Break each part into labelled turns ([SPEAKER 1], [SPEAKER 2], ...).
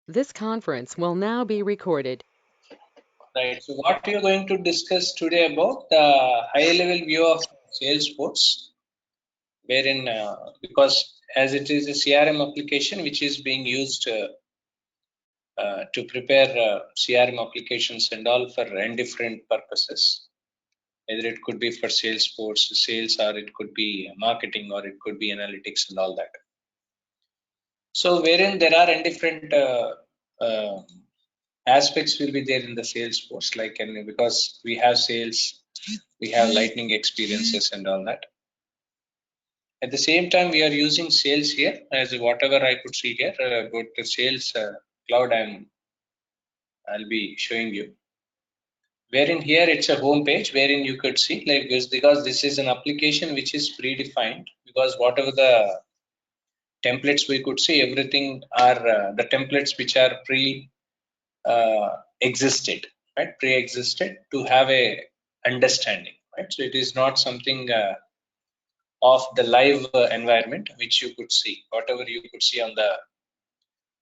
[SPEAKER 1] This conference will now be recorded.
[SPEAKER 2] Right. So what we are going to discuss today about the high-level view of Salesforce, wherein because as it is a CRM application which is being used to prepare CRM applications and all for different purposes. Either it could be for Salesforce sales, or it could be marketing, or it could be analytics and all that. So wherein there are different uh, aspects will be there in the Salesforce, like, and because we have sales, we have lightning experiences and all that. At the same time, we are using sales here as whatever I could see here about the sales cloud. I'll be showing you. Wherein here it's a home page wherein you could see, like this, because this is an application which is predefined, because whatever the templates we could see, everything are the templates which are existed, right? Pre-existed to have a understanding, right? So it is not something of the live environment which you could see. Whatever you could see on the,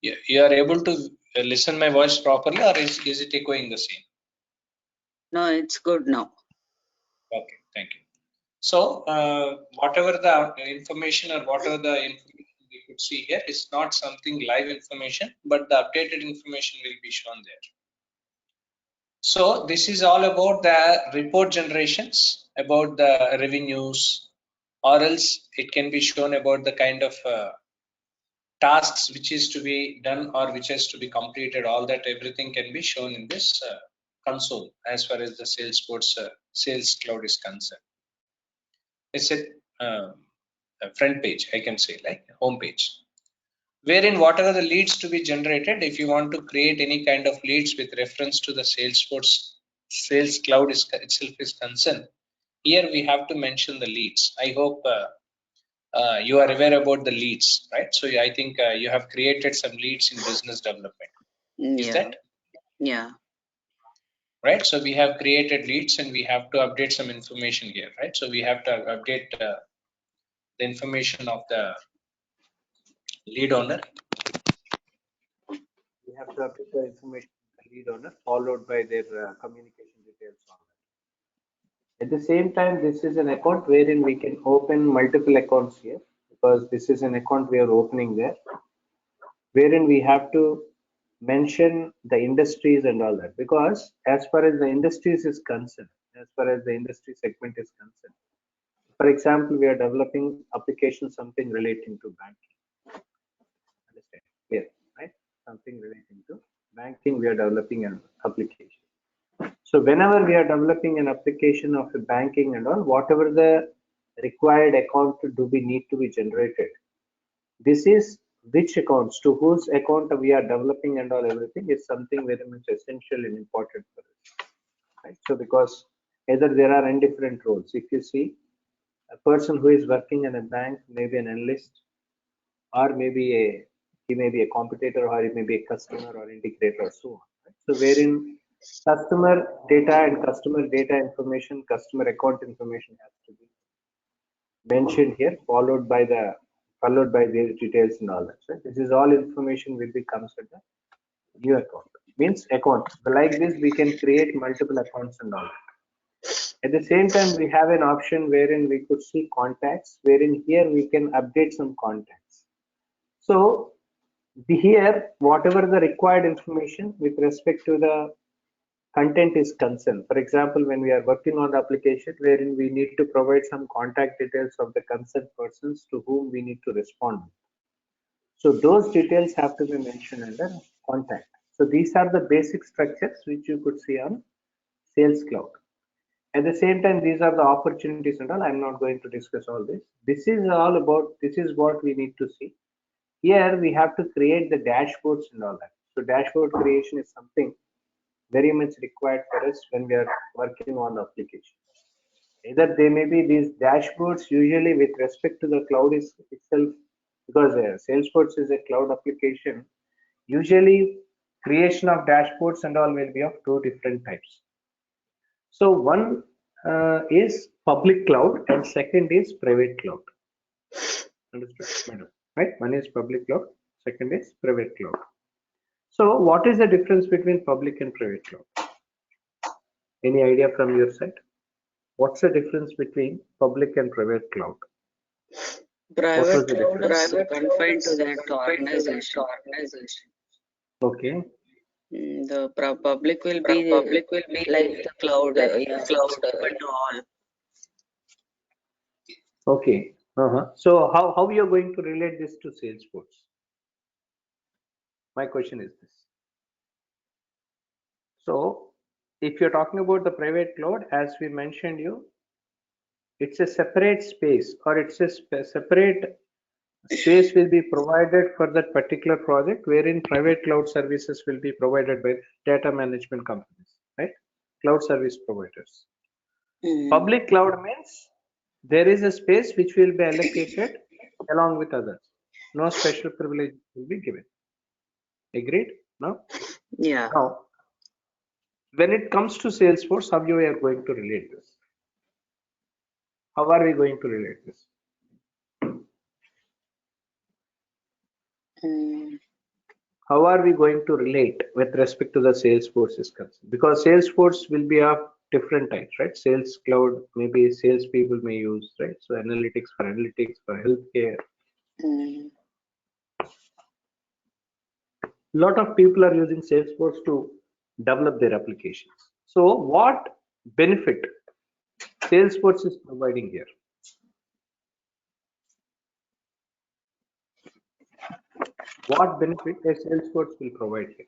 [SPEAKER 2] you are able to listen my voice properly, or is it echoing the same?
[SPEAKER 3] No, it's good now.
[SPEAKER 2] Okay, thank you. So whatever the information or whatever the information we could see here is not something live information, but the updated information will be shown there. So this is all about the report generations, about the revenues, or else it can be shown about the kind of tasks which is to be done or which has to be completed. All that, everything can be shown in this console as far as the Salesforce Sales Cloud is concerned. It's a front page, I can say, like home page, wherein whatever the leads to be generated, if you want to create any kind of leads with reference to the Salesforce Sales Cloud itself is concerned, here we have to mention the leads. I hope you are aware about the leads, right? So I think you have created some leads in business development. Is that?
[SPEAKER 3] Yeah.
[SPEAKER 2] Right. So we have created leads and we have to update some information here, right? So we have to update the information of the lead owner. We have to update the information of the lead owner, followed by their communication details on that. At the same time, this is an account wherein we can open multiple accounts here, because this is an account we are opening there, wherein we have to mention the industries and all that, because as far as the industries is concerned, as far as the industry segment is concerned, for example, we are developing application something relating to banking. Understand? Here, right? Something relating to banking, we are developing an application. So whenever we are developing an application of a banking and all, whatever the required account do we need to be generated, this is which accounts, to whose account we are developing and all, everything is something very much essential and important for us, right? So because either there are different roles. If you see a person who is working in a bank, maybe an analyst, or he may be a competitor, or he may be a customer or integrator, so on, right? So wherein customer data and customer data information, customer account information has to be mentioned here, followed by their details and all that. So this is all information will be comes at the new account. Means account. So like this, we can create multiple accounts and all that. At the same time, we have an option wherein we could see contacts, wherein here we can update some contacts. So here, whatever the required information with respect to the content is concerned. For example, when we are working on the application wherein we need to provide some contact details of the concerned persons to whom we need to respond. So those details have to be mentioned under contact. So these are the basic structures which you could see on Sales Cloud. At the same time, these are the opportunities and all. I'm not going to discuss all this. This is all about, this is what we need to see. Here we have to create the dashboards and all that. So dashboard creation is something very much required for us when we are working on the application. Either they may be these dashboards usually with respect to the cloud is itself, because Salesforce is a cloud application. Usually creation of dashboards and all will be of two different types. So one is public cloud and second is private cloud. Understood, madam? Right? One is public cloud, second is private cloud. So what is the difference between public and private cloud? Any idea from your side? What's the difference between public and private cloud? What was
[SPEAKER 3] Private
[SPEAKER 2] the
[SPEAKER 3] cloud
[SPEAKER 2] difference?
[SPEAKER 3] is confined to that organization.
[SPEAKER 2] Okay.
[SPEAKER 3] The public will be like the cloud. Yeah, it's open to all.
[SPEAKER 2] Okay. So how you are going to relate this to Salesforce? My question is this. So if you're talking about the private cloud, as we mentioned you, it's a separate space, or it's a separate space will be provided for that particular project, wherein private cloud services will be provided by data management companies, right? Cloud service providers. Public cloud means there is a space which will be allocated along with others. No special privilege will be given. Agreed? No?
[SPEAKER 3] Yeah.
[SPEAKER 2] Now, when it comes to Salesforce, how you are going to relate this? How are we going to relate this? How are we going to relate with respect to the Salesforce is concerned? Because Salesforce will be of different types, right? Sales cloud, maybe sales people may use, right? So analytics, for healthcare. A lot of people are using Salesforce to develop their applications. So what benefit Salesforce is providing here? What benefit a Salesforce will provide here?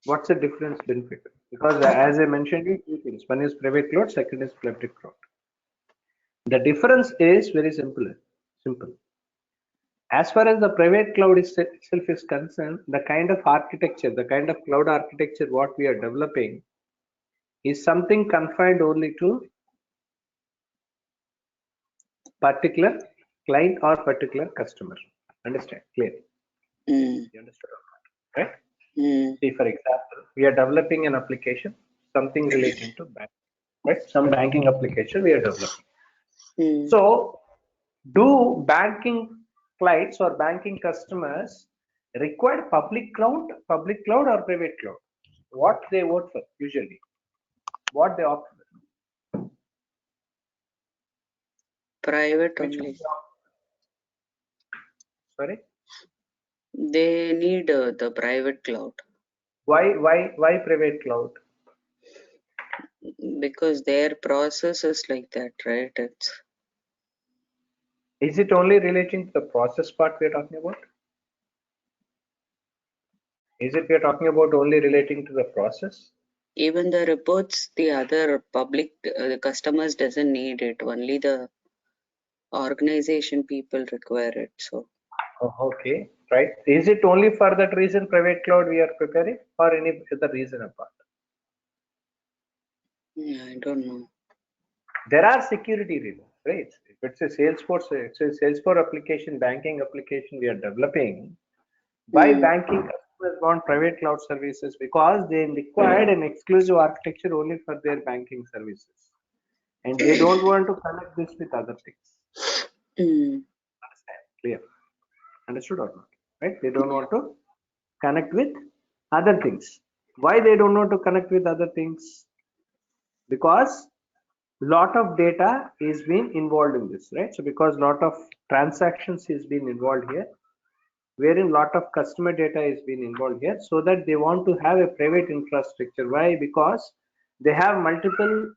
[SPEAKER 2] What's the difference benefit? Because as I mentioned, two things. One is private cloud, second is public cloud. The difference is very simple. As far as the private cloud itself is concerned, the kind of architecture, the kind of cloud architecture what we are developing is something confined only to particular client or particular customer. Understand? Clear? You understood? Right? See, for example, we are developing an application, something relating to bank, right? Some banking application we are developing. So, do banking clients or banking customers require public cloud or private cloud? What they vote for usually? What they opt for?
[SPEAKER 3] Private
[SPEAKER 2] Which
[SPEAKER 3] only.
[SPEAKER 2] Sorry?
[SPEAKER 3] They need the private cloud.
[SPEAKER 2] Why private cloud?
[SPEAKER 3] Because their process is like that, right?
[SPEAKER 2] Is it only relating to the process part we are talking about? Is it we are talking about only relating to the process?
[SPEAKER 3] Even the reports, the other public, the customers doesn't need it. Only the organization people require it. So.
[SPEAKER 2] Oh, okay, right. Is it only for that reason private cloud we are preparing, or any other reason apart?
[SPEAKER 3] Yeah, I don't know.
[SPEAKER 2] There are security reasons, right? If it's a Salesforce application, banking application we are developing, why banking customers want private cloud services? Because they required an exclusive architecture only for their banking services, and they don't want to connect this with other things. Understand? Clear? Understood or not? Right? They don't want to connect with other things. Why they don't want to connect with other things? Because lot of data is being involved in this, right? So because lot of transactions is being involved here, wherein lot of customer data is being involved here, so that they want to have a private infrastructure. Why? Because they have multiple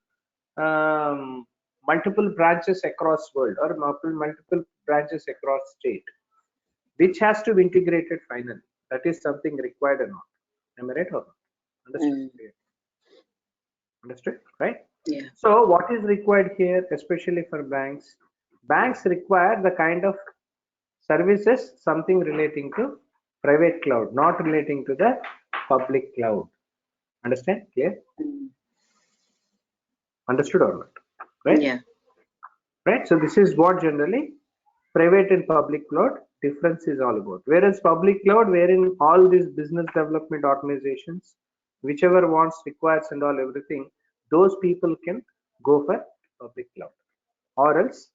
[SPEAKER 2] branches across world, or multiple branches across state, which has to be integrated finally. That is something required or not. Am I right or not? Understood? Understood, right?
[SPEAKER 3] Yeah.
[SPEAKER 2] So what is required here, especially for banks? Banks require the kind of services, something relating to private cloud, not relating to the public cloud. Understand? Clear? Understood or not? Right?
[SPEAKER 3] Yeah.
[SPEAKER 2] Right. So this is what generally private and public cloud difference is all about. Whereas public cloud, wherein all these business development organizations, whichever wants, requires and all everything, those people can go for public cloud. Or else,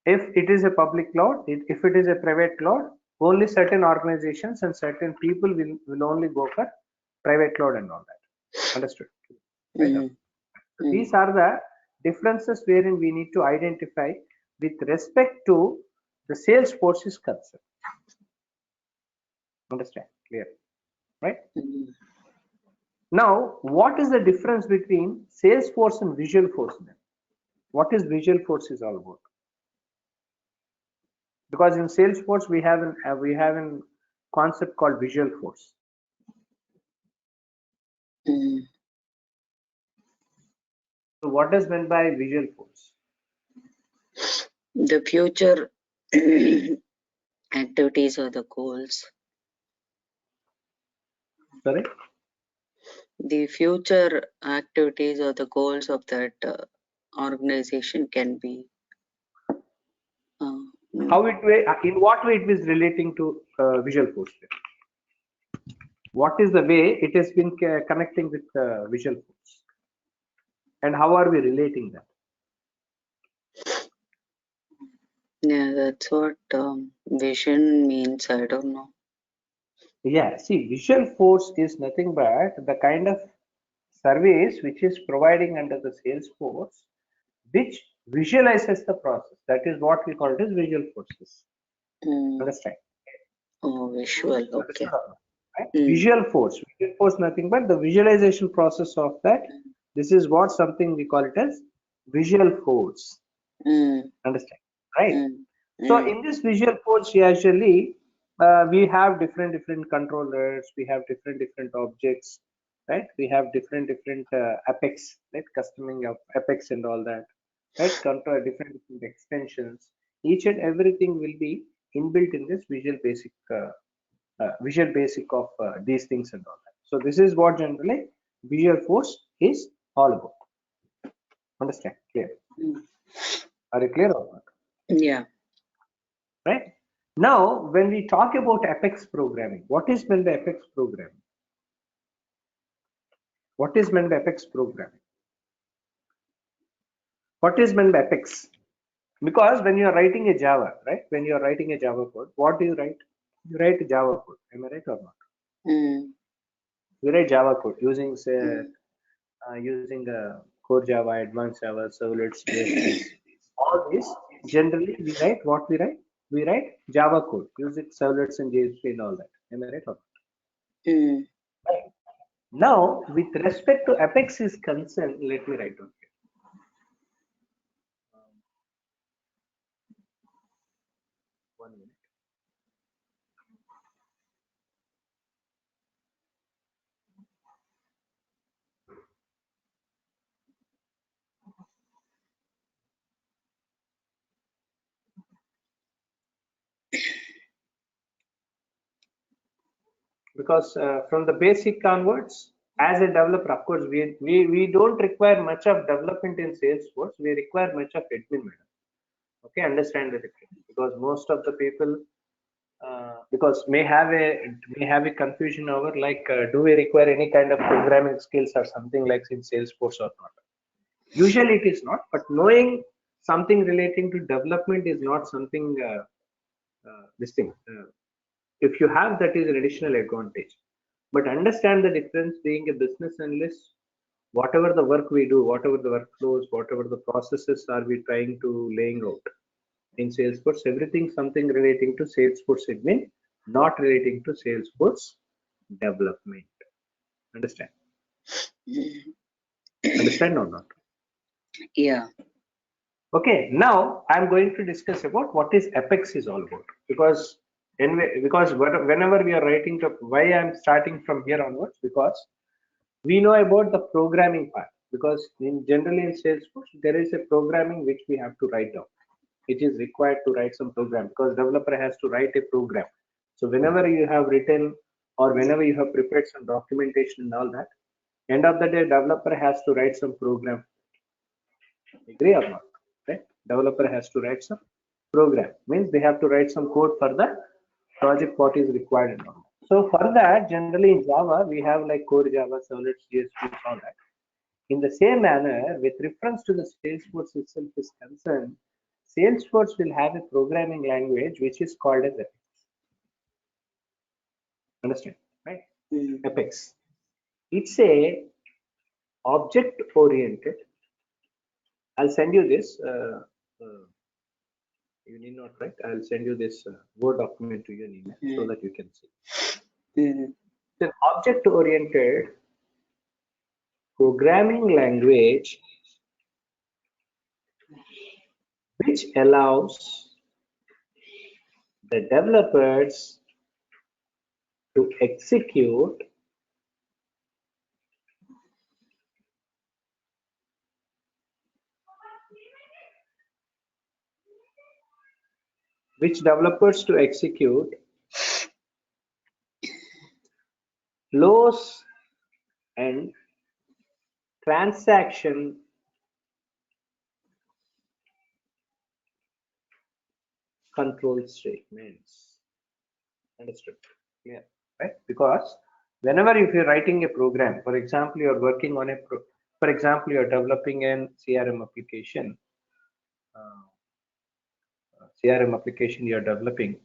[SPEAKER 2] if it is a public cloud, if it is a private cloud, Only certain organizations and certain people will only go for private cloud and all that. Understood? Right? These are the differences wherein we need to identify with respect to the Salesforce is concerned. Understand? Clear? Right? Now, what is the difference between Salesforce and Visualforce then? What is Visualforce is all about? Because in Salesforce we have an concept called Visualforce. So what is meant by Visualforce?
[SPEAKER 3] The future activities or the goals.
[SPEAKER 2] Sorry?
[SPEAKER 3] The future activities or the goals of that organization can be.
[SPEAKER 2] How it way? In what way it is relating to Visualforce? What is the way it has been connecting with Visualforce? And how are we relating that?
[SPEAKER 3] Yeah, that's what vision means. I don't know.
[SPEAKER 2] Yeah, see, Visualforce is nothing but the kind of service which is providing under the Salesforce, which visualizes the process. That is what we call it as Visualforce. Understand?
[SPEAKER 3] Oh, visual. Okay.
[SPEAKER 2] Right? Visualforce. Visualforce nothing but the visualization process of that. This is what something we call it as Visualforce. Understand? Right? So in this Visualforce, usually we have different controllers. We have different objects. Right? We have different Apex, right? Customing of Apex and all that. Right? Control different extensions. Each and everything will be inbuilt in this Visual Basic of these things and all that. So this is what generally Visualforce is all about. Understand? Clear? Are you clear or not?
[SPEAKER 3] Yeah.
[SPEAKER 2] Right? Now, when we talk about Apex programming, what is meant by Apex programming? What is meant by Apex programming? What is meant by Apex? Because when you are writing a Java, right? When you are writing a Java code, what do you write? You write Java code. Am I right or not? We write Java code using say using core Java, advanced Java, servlets, JSPs. All this generally we write what we write. We write Java code using servlets and JSP and all that. Am I right or not? Right. Now, with respect to Apex is concerned, let me write down here. One minute. Because from the basic onwards, as a developer, of course, we don't require much of development in Salesforce. We require much of admin. Okay, understand the difference, because most of the people because may have a confusion over like do we require any kind of programming skills or something like in Salesforce or not. Usually it is not, but knowing something relating to development is not something this thing. If you have, that is an additional advantage. But understand the difference. Being a business analyst, whatever the work we do, whatever the workflows, whatever the processes are we trying to laying out in Salesforce, everything something relating to Salesforce admin, not relating to Salesforce development. Understand? Understand or not?
[SPEAKER 3] Yeah.
[SPEAKER 2] Okay, now I'm going to discuss about what is Apex is all about, because whenever we are writing to why I'm starting from here onwards, because we know about the programming part, because in generally in Salesforce there is a programming which we have to write down. It is required to write some program because developer has to write a program. So whenever you have written or whenever you have prepared some documentation and all that, end of the day developer has to write some program. Agree or not? Right? Developer has to write some program. Means they have to write some code for the project what is required and all. So for that, generally in Java, we have like core Java, servlets, JSP, all that. In the same manner, with reference to the Salesforce itself is concerned, Salesforce will have a programming language which is called as Apex. Understand, right?
[SPEAKER 3] Mm.
[SPEAKER 2] Apex. It's a object oriented. I'll send you this. You need not write. I'll send you this Word document to your email so that you can see.
[SPEAKER 3] Mm.
[SPEAKER 2] It's an object oriented programming language which allows the developers to execute flows and transaction control statements. Understood? Clear, right? Because whenever if you're writing a program, for example, you're working on for example, you're developing an CRM application you're developing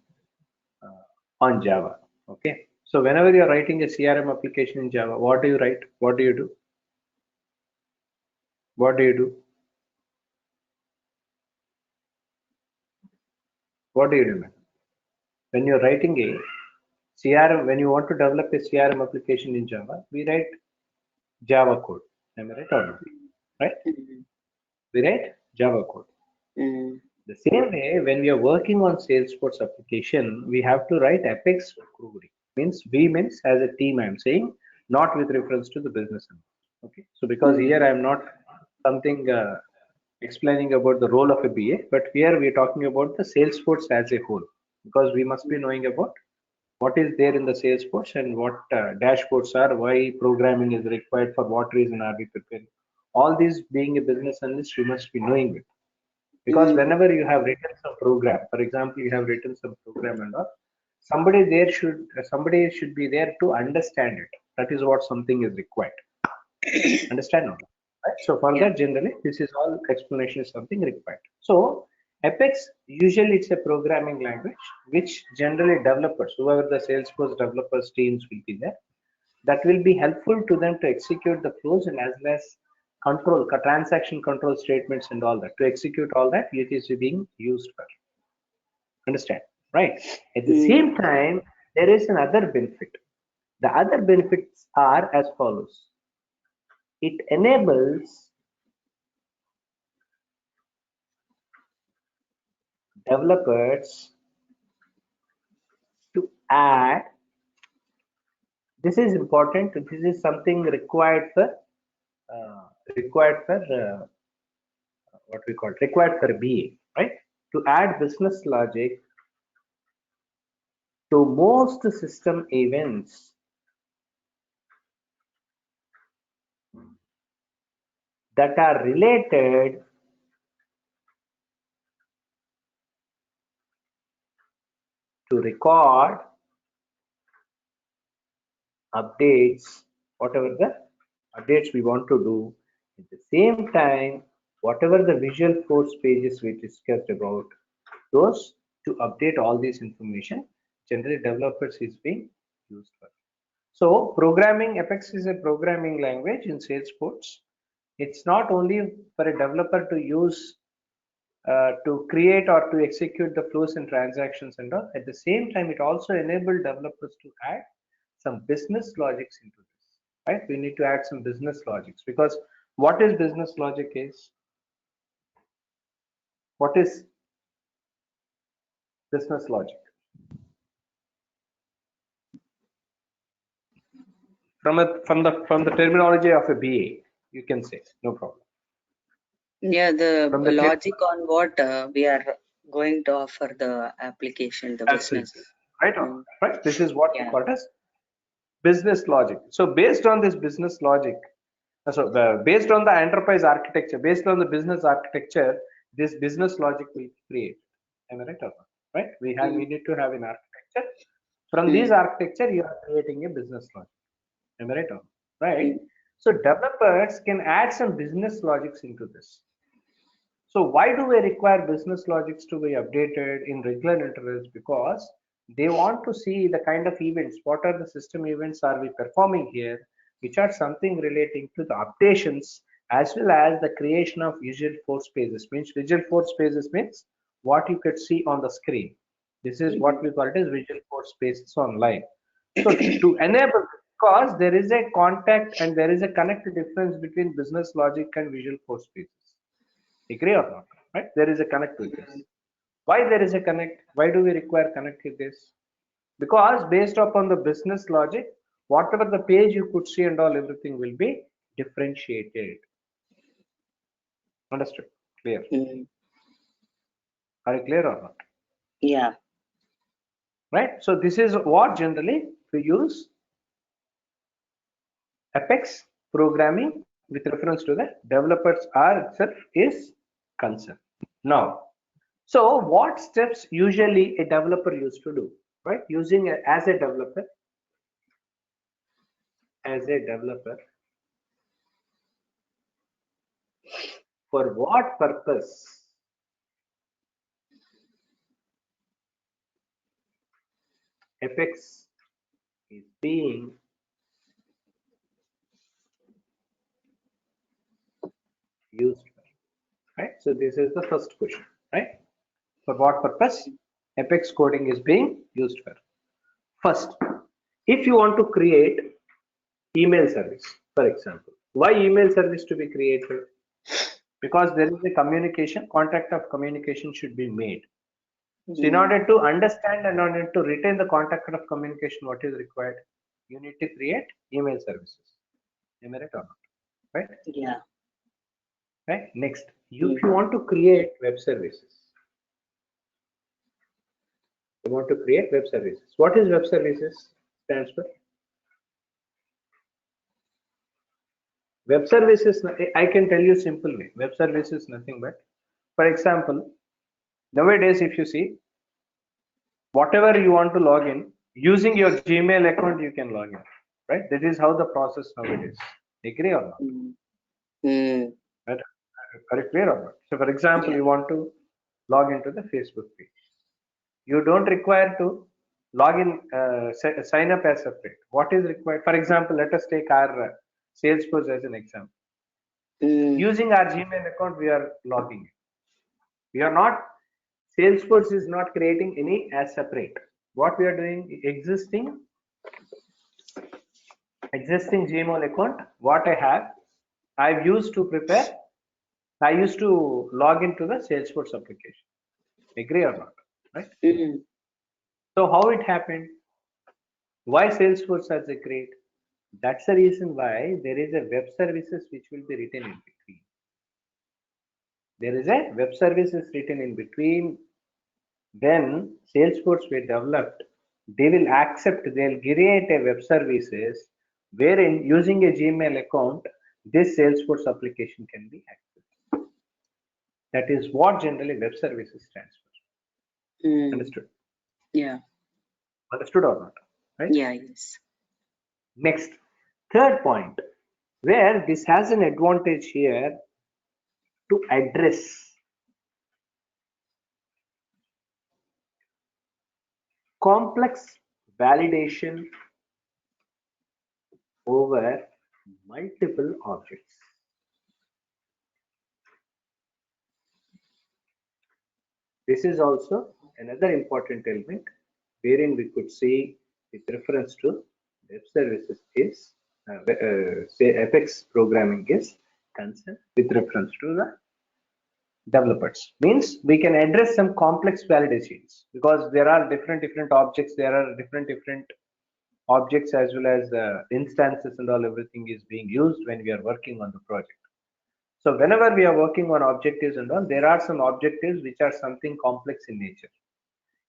[SPEAKER 2] on Java. Okay. So whenever you're writing a CRM application in Java, what do you write? What do you do? What do you do? What do you do, man? When you're writing a CRM, when you want to develop a CRM application in Java, we write Java code. Am I right or not? Right?
[SPEAKER 3] Mm.
[SPEAKER 2] We write Java code.
[SPEAKER 3] Mm.
[SPEAKER 2] The same way, when we are working on Salesforce application, we have to write Apex query. Means as a team, I'm saying, not with reference to the business. Okay. So because here I'm not something explaining about the role of a BA, but here we are talking about the Salesforce as a whole, because we must be knowing about what is there in the Salesforce and what dashboards are, why programming is required, for what reason are we preparing. All these, being a business analyst, you must be knowing it. Because whenever you have written some program, for example, you have written some program and all, somebody should be there to understand it. That is what something is required. Understand now? Right? So for
[SPEAKER 3] Yeah.
[SPEAKER 2] that, generally, this is all explanation is something required. So Apex, usually it's a programming language which generally developers, whoever the Salesforce developers teams will be there, that will be helpful to them to execute the flows, and as well as transaction control statements and all that. To execute all that, it is being used for. Understand? Right? At the
[SPEAKER 3] Mm.
[SPEAKER 2] same time, there is another benefit. The other benefits are as follows. It enables developers to add. This is important. This is something required for uh, required for what we call required for BA, right? To add business logic to most system events that are related to record updates, whatever the updates we want to do. At the same time, whatever the visual force pages we discussed about, those to update all this information, generally developers is being used for. So programming, Apex is a programming language in Salesforce. It's not only for a developer to use to create or to execute the flows and transactions and all. At the same time, it also enabled developers to add some business logics into this, right? We need to add some business logics, because what is business logic is, what is business logic? From the terminology of a BA, you can say, no problem.
[SPEAKER 3] Yeah, the
[SPEAKER 2] From the
[SPEAKER 3] logic on what we are going to offer the application, the business.
[SPEAKER 2] Right, right. This is what we
[SPEAKER 3] Yeah.
[SPEAKER 2] call as business logic. So based on this business logic, based on the enterprise architecture, based on the business architecture, this business logic will create. Am I right or not? Right? We need to have an architecture. From this architecture, you are creating a business logic. Am I right or not? Right? So developers can add some business logics into this. So why do we require business logics to be updated in regular intervals? Because They want to see the kind of events, what are the system events are we performing here, which are something relating to the updations as well as the creation of visual force pages. Means visual force pages means what you could see on the screen. This is what we call it as visual force pages online. So to enable, because there is a contact and there is a connect difference between business logic and visual force pages. Agree or not? Right? There is a connect with this. Why there is a connect? Why do we require connect with this? Because based upon the business logic, whatever the page you could see and all, everything will be differentiated. Understood? Clear?
[SPEAKER 3] Mm.
[SPEAKER 2] Are you clear or not?
[SPEAKER 3] Yeah.
[SPEAKER 2] Right? So this is what generally we use Apex programming with reference to the developers are itself is concerned. Now, so what steps usually a developer used to do? Right? Using as a developer, for what purpose Apex is being used for, right? So this is the first question, right? For what purpose Apex coding is being used for? First, if you want to create email service, for example, why email service to be created? Because there is a communication, contact of communication should be made. So in
[SPEAKER 3] Mm.
[SPEAKER 2] order to understand and in order to retain the contact of communication, what is required? You need to create email services. Am I right or not? Right?
[SPEAKER 3] Yeah.
[SPEAKER 2] Right. Next,
[SPEAKER 3] Mm.
[SPEAKER 2] if you want to create web services, you want to create web services. What is web services? Stands for web services. I can tell you simple way. Web service is nothing but, for example, nowadays if you see, whatever you want to log in using your Gmail account, you can log in. Right. That is how the process nowadays. Agree or not?
[SPEAKER 3] Mm. Mm.
[SPEAKER 2] Right? Are you clear or not? So, for example,
[SPEAKER 3] Yeah.
[SPEAKER 2] you want to log into the Facebook page. You don't require to log in, sign up as separate. What is required? For example, let us take our Salesforce as an example.
[SPEAKER 3] Mm.
[SPEAKER 2] Using our Gmail account, we are logging in. We are not, Salesforce is not creating any as separate. What we are doing, existing Gmail account, what I have, I've used to prepare, I used to log into the Salesforce application. Agree or not? Right?
[SPEAKER 3] Mm.
[SPEAKER 2] So how it happened? Why Salesforce has a great? That's the reason why there is a web services which will be written in between. There is a web services written in between. Then Salesforce will developed. They will accept. They'll create a web services wherein using a Gmail account, this Salesforce application can be accessed. That is what generally web services stands for.
[SPEAKER 3] Mm.
[SPEAKER 2] Understood?
[SPEAKER 3] Yeah.
[SPEAKER 2] Understood or not? Right?
[SPEAKER 3] Yeah. Yes.
[SPEAKER 2] Next, third point, where this has an advantage here to address complex validation over multiple objects. This is also another important element wherein we could see with reference to web services is say Apex programming is concerned with reference to the developers. Means we can address some complex validations because there are different objects, there are different objects as well as instances and all, everything is being used when we are working on the project. So whenever we are working on objectives and all, there are some objectives which are something complex in nature.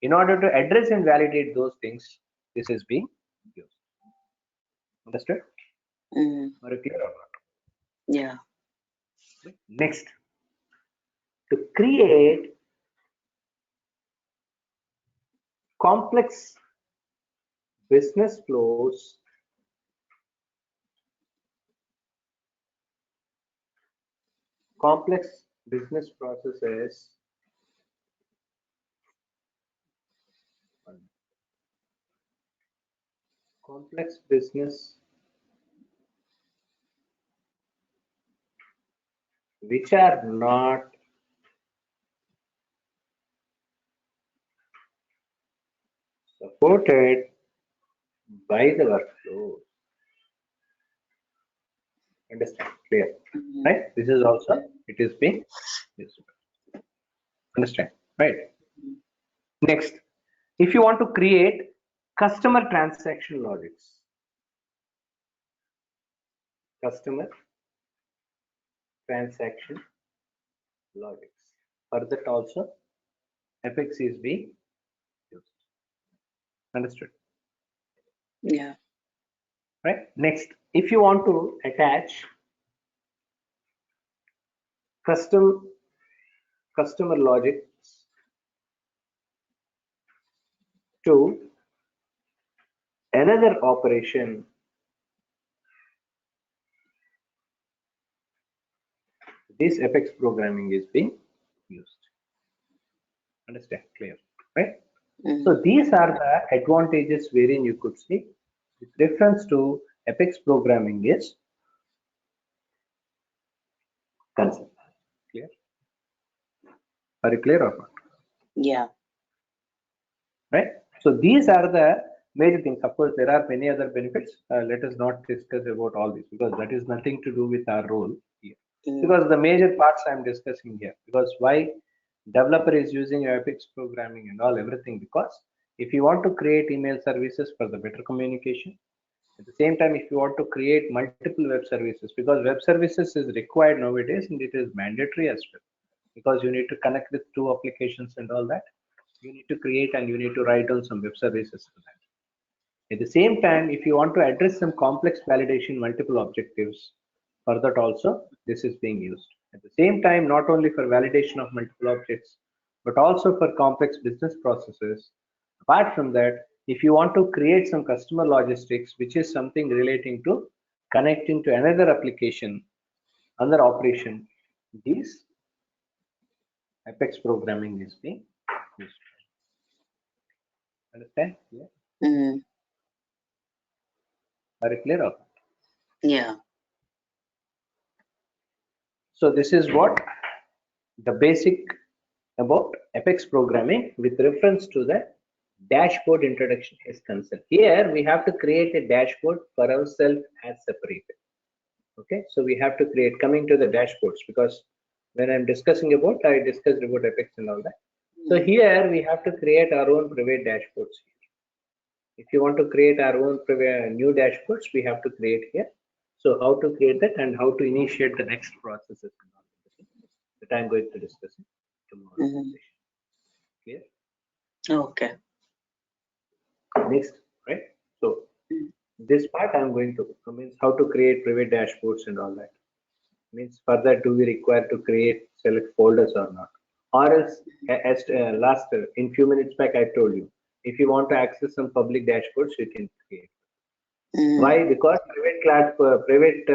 [SPEAKER 2] In order to address and validate those things, this is being used. Understood?
[SPEAKER 3] Mm.
[SPEAKER 2] Are you clear or
[SPEAKER 3] Yeah.
[SPEAKER 2] not? Next, to create complex business flows, complex business processes, complex business which are not supported by the workflow. Understand? Clear? Right? This is also, it is being used. Understand? Right? Next, if you want to create customer transaction logics, customer transaction logics, for that also FX is being used. Understood?
[SPEAKER 3] Yeah.
[SPEAKER 2] Right? Next, if you want to attach customer logics to another operation, this FX programming is being used. Understand? Clear? Right? So these are the advantages wherein you could see with reference to FX programming is concerned. Clear? Are you clear or not?
[SPEAKER 3] Yeah.
[SPEAKER 2] Right? So these are the major things. Of course, there are many other benefits. Let us not discuss about all this because that is nothing to do with our role here. Because the major parts I'm discussing here. Because why developer is using FX programming and all everything, because if you want to create email services for the better communication, at the same time, if you want to create multiple web services, because web services is required nowadays and it is mandatory as well, because you need to connect with two applications and all that. You need to create and you need to write down some web services for that. At the same time, if you want to address some complex validation, multiple objectives, for that also this is being used. At the same time, not only for validation of multiple objects, but also for complex business processes. Apart from that, if you want to create some customer logistics, which is something relating to connecting to another application, another operation, this Apex programming is being used. Understand? Yeah. Are you clear?
[SPEAKER 3] Yeah.
[SPEAKER 2] So this is what the basic about Apex programming with reference to the dashboard introduction is concerned. Here we have to create a dashboard for ourselves as separate. Okay, so we have to create, coming to the dashboards, because when I'm discussing about, I discussed about Apex and all that. So here we have to create our own private dashboards. If you want to create our own new dashboards, we have to create here. So how to create that and how to initiate the next processes and all that I'm going to discuss tomorrow. Clear?
[SPEAKER 3] Okay.
[SPEAKER 2] Next, right? So this part I'm going to means how to create private dashboards and all that. Means further, do we require to create select folders or not? Or else, as last in few minutes back I told you, if you want to access some public dashboards, you can create. Why? Because private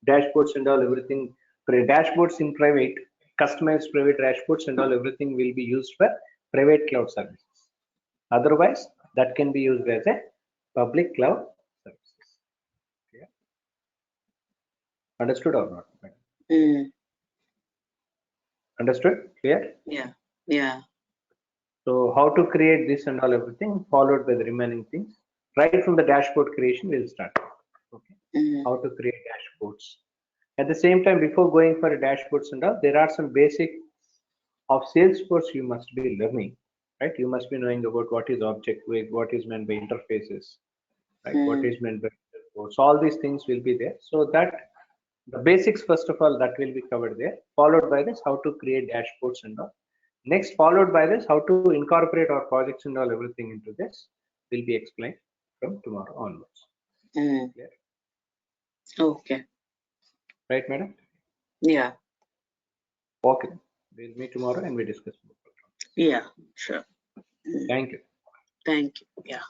[SPEAKER 2] dashboards and all everything, dashboards in private, customized private dashboards and all everything will be used for private cloud services. Otherwise, that can be used as a public cloud services. Yeah. Understood or not? Understood? Clear?
[SPEAKER 3] Yeah. Yeah.
[SPEAKER 2] So how to create this and all everything, followed by the remaining things. Right from the dashboard creation, we'll start. Okay. How to create dashboards. At the same time, before going for dashboards and all, there are some basic of Salesforce you must be learning. Right? You must be knowing about what is object with, what is meant by interfaces, right? What is meant by Salesforce. So all these things will be there. So that the basics, first of all, that will be covered there. Followed by this, how to create dashboards and all. Next, followed by this, how to incorporate our projects and all everything into this will be explained from tomorrow onwards. Clear?
[SPEAKER 3] Okay.
[SPEAKER 2] Right, madam?
[SPEAKER 3] Yeah.
[SPEAKER 2] Okay. We'll meet tomorrow and we discuss more.
[SPEAKER 3] Yeah, sure.
[SPEAKER 2] Thank you.
[SPEAKER 3] Thank you. Yeah.